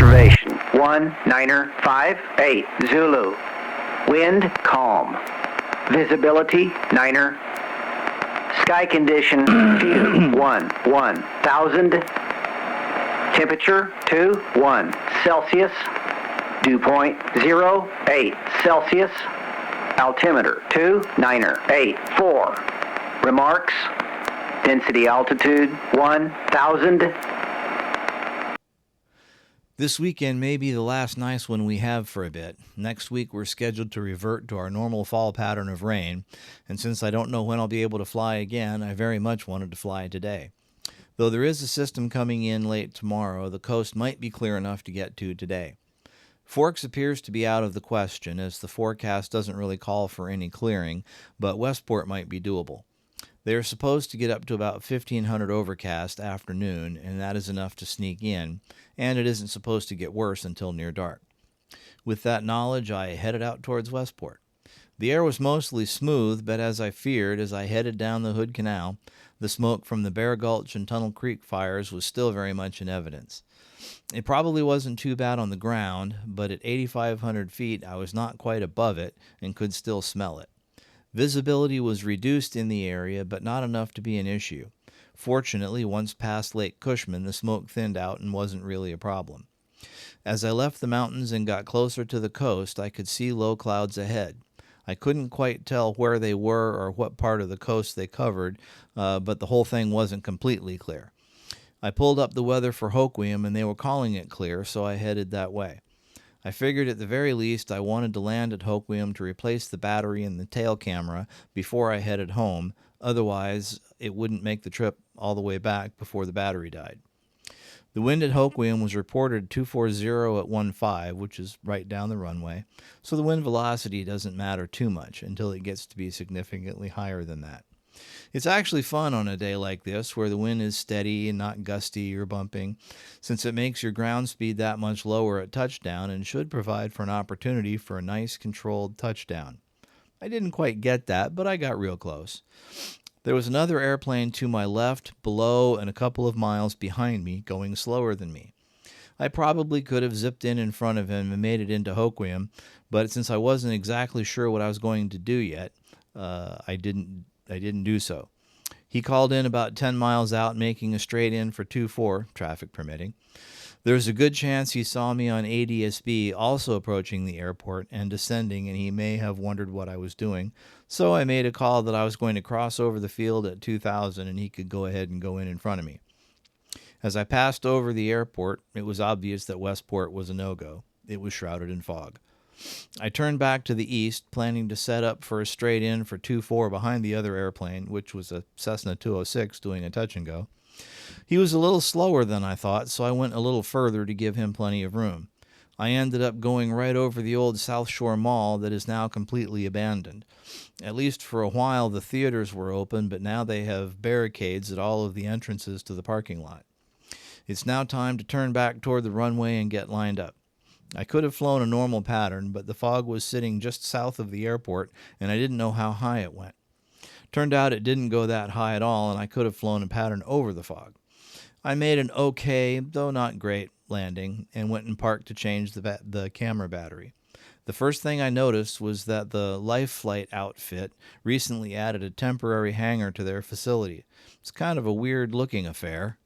observation. 1-9er-5-8 Zulu. Wind calm. Visibility Niner. Sky condition view 1,000. Temperature 2-1 Celsius. Dew point 0-8 Celsius. Altimeter 2-9er-8-4. Remarks. Density altitude 1,000. This weekend may be the last nice one we have for a bit. Next week we're scheduled to revert to our normal fall pattern of rain, and since I don't know when I'll be able to fly again, I very much wanted to fly today. Though there is a system coming in late tomorrow, the coast might be clear enough to get to today. Forks appears to be out of the question, as the forecast doesn't really call for any clearing, but Westport might be doable. They are supposed to get up to about 1,500 overcast afternoon, and that is enough to sneak in, and it isn't supposed to get worse until near dark. With that knowledge, I headed out towards Westport. The air was mostly smooth, but as I feared, as I headed down the Hood Canal, the smoke from the Bear Gulch and Tunnel Creek fires was still very much in evidence. It probably wasn't too bad on the ground, but at 8,500 feet I was not quite above it and could still smell it. Visibility was reduced in the area, but not enough to be an issue. Fortunately, once past Lake Cushman, the smoke thinned out and wasn't really a problem. As I left the mountains and got closer to the coast, I could see low clouds ahead. I couldn't quite tell where they were or what part of the coast they covered, but the whole thing wasn't completely clear. I pulled up the weather for Hoquiam, and they were calling it clear, so I headed that way. I figured at the very least I wanted to land at Hoquiam to replace the battery in the tail camera before I headed home, otherwise it wouldn't make the trip all the way back before the battery died. The wind at Hoquiam was reported 240 at 15, which is right down the runway, so the wind velocity doesn't matter too much until it gets to be significantly higher than that. It's actually fun on a day like this where the wind is steady and not gusty or bumping, since it makes your ground speed that much lower at touchdown and should provide for an opportunity for a nice controlled touchdown. I didn't quite get that, but I got real close. There was another airplane to my left, below, and a couple of miles behind me, going slower than me. I probably could have zipped in front of him and made it into Hoquiam, but since I wasn't exactly sure what I was going to do yet, I didn't do so. He called in about 10 miles out, making a straight in for 2-4, traffic permitting. There's a good chance he saw me on ADSB also approaching the airport and descending, and he may have wondered what I was doing. So I made a call that I was going to cross over the field at 2,000 and he could go ahead and go in front of me. As I passed over the airport, it was obvious that Westport was a no-go. It was shrouded in fog. I turned back to the east, planning to set up for a straight in for 2-4 behind the other airplane, which was a Cessna 206 doing a touch and go. He was a little slower than I thought, so I went a little further to give him plenty of room. I ended up going right over the old South Shore Mall that is now completely abandoned. At least for a while the theaters were open, but now they have barricades at all of the entrances to the parking lot. It's now time to turn back toward the runway and get lined up. I could have flown a normal pattern, but the fog was sitting just south of the airport, and I didn't know how high it went. Turned out it didn't go that high at all, and I could have flown a pattern over the fog. I made an okay, though not great, landing, and went and parked to change the camera battery. The first thing I noticed was that the Life Flight outfit recently added a temporary hangar to their facility. It's kind of a weird-looking affair.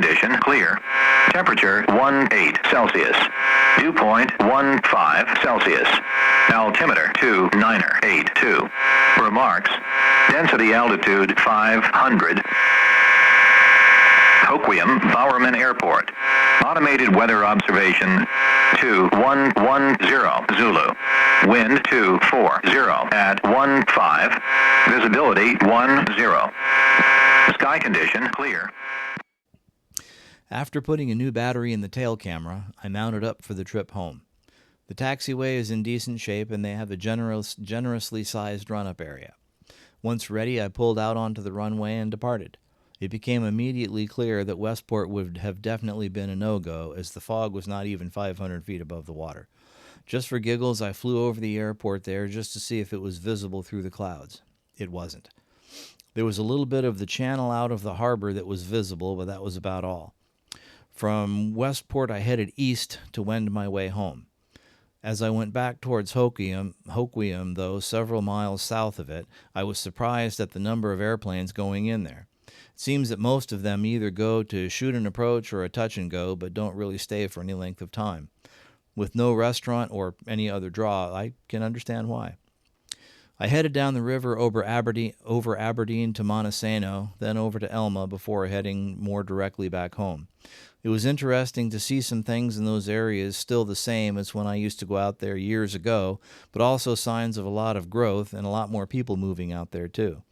condition clear. Temperature 18 Celsius. Dew point 15 Celsius. Altimeter 2982. Remarks. Density altitude 500. Hoquiam, Bowerman Airport. Automated weather observation 2110 Zulu. Wind 240 at 15. Visibility 10. Sky condition clear. After putting a new battery in the tail camera, I mounted up for the trip home. The taxiway is in decent shape and they have a generously sized run-up area. Once ready, I pulled out onto the runway and departed. It became immediately clear that Westport would have definitely been a no-go, as the fog was not even 500 feet above the water. Just for giggles, I flew over the airport there just to see if it was visible through the clouds. It wasn't. There was a little bit of the channel out of the harbor that was visible, but that was about all. From Westport, I headed east to wend my way home. As I went back towards Hoquiam, though several miles south of it, I was surprised at the number of airplanes going in there. It seems that most of them either go to shoot an approach or a touch and go, but don't really stay for any length of time. With no restaurant or any other draw, I can understand why. I headed down the river over Aberdeen to Montesano, then over to Elma before heading more directly back home. It was interesting to see some things in those areas still the same as when I used to go out there years ago, but also signs of a lot of growth and a lot more people moving out there too.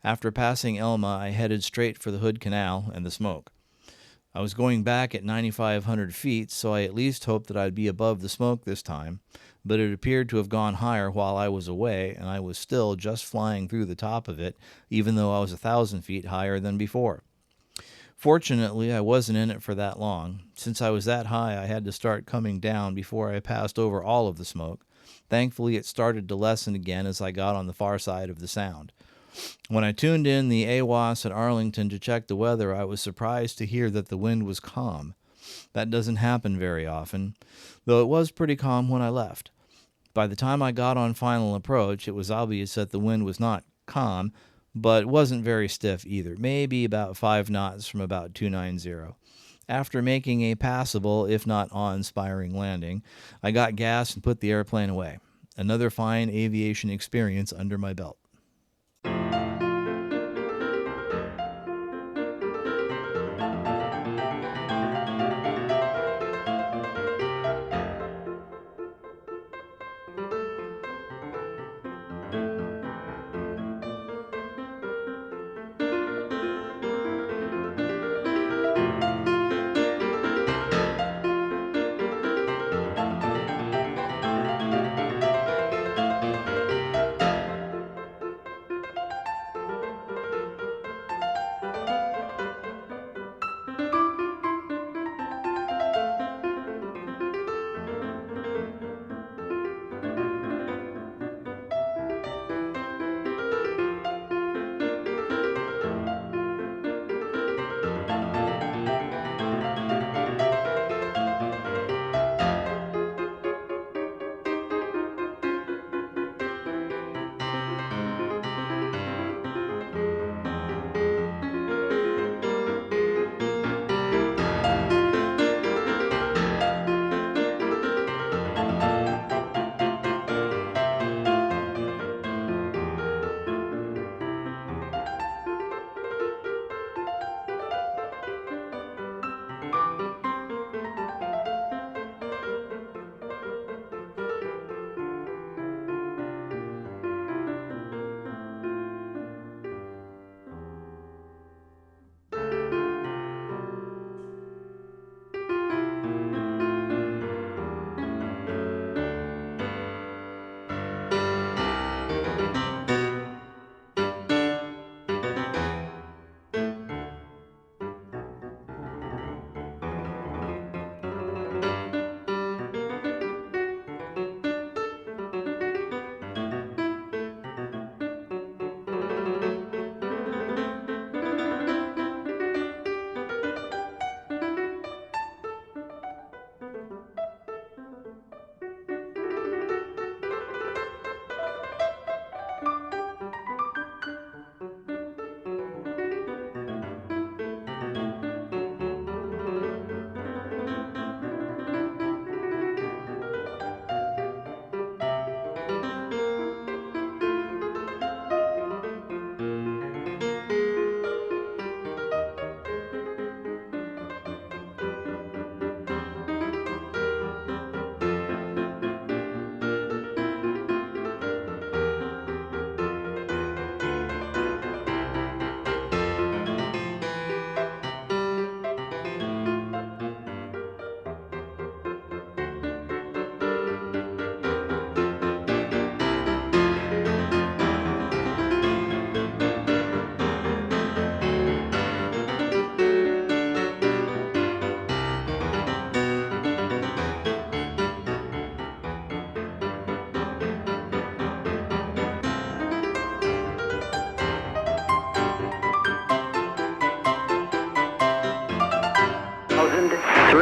After passing Elma, I headed straight for the Hood Canal and the smoke. I was going back at 9,500 feet, so I at least hoped that I'd be above the smoke this time, but it appeared to have gone higher while I was away, and I was still just flying through the top of it, even though I was 1,000 feet higher than before. Fortunately, I wasn't in it for that long. Since I was that high, I had to start coming down before I passed over all of the smoke. Thankfully, it started to lessen again as I got on the far side of the sound. When I tuned in the AWAS at Arlington to check the weather, I was surprised to hear that the wind was calm. That doesn't happen very often, though it was pretty calm when I left. By the time I got on final approach, it was obvious that the wind was not calm, but it wasn't very stiff either, maybe about 5 knots from about 290. After making a passable, if not awe-inspiring landing, I got gas and put the airplane away. Another fine aviation experience under my belt.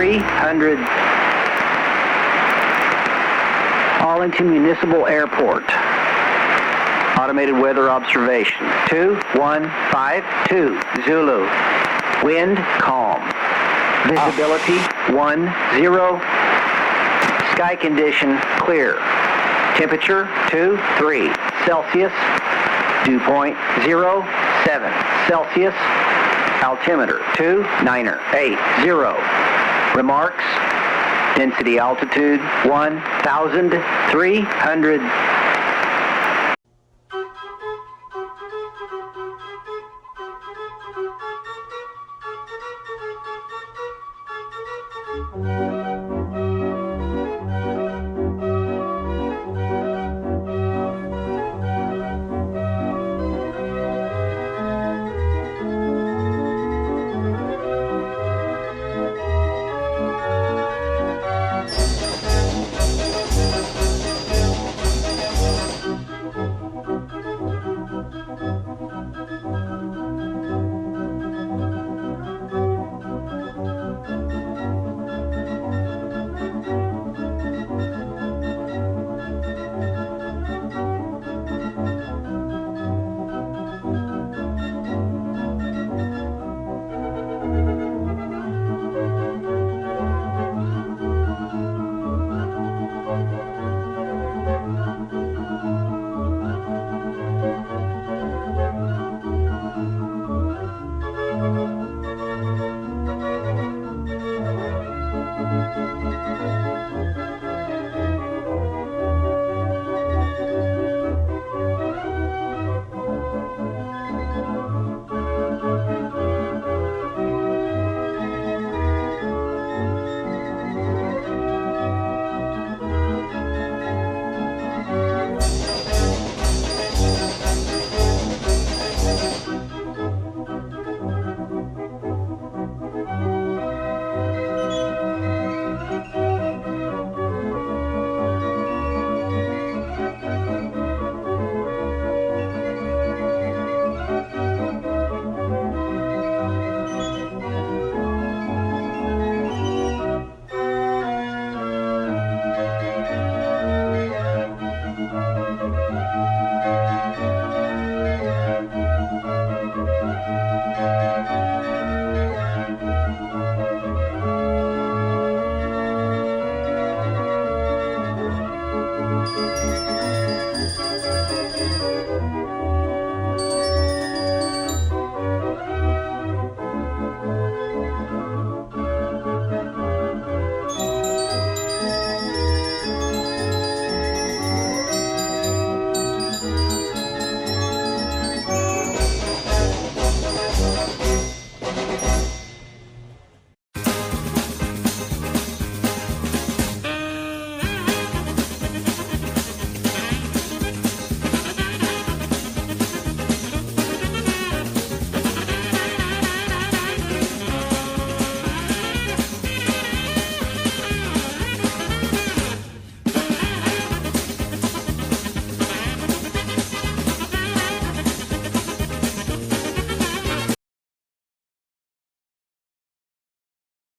300. Arlington Municipal Airport. Automated weather observation. 2152 Zulu. Wind calm. Visibility 10. Sky condition clear. Temperature 23 Celsius. Dew point 07 Celsius. Altimeter 2980. Remarks. Density altitude 1,300.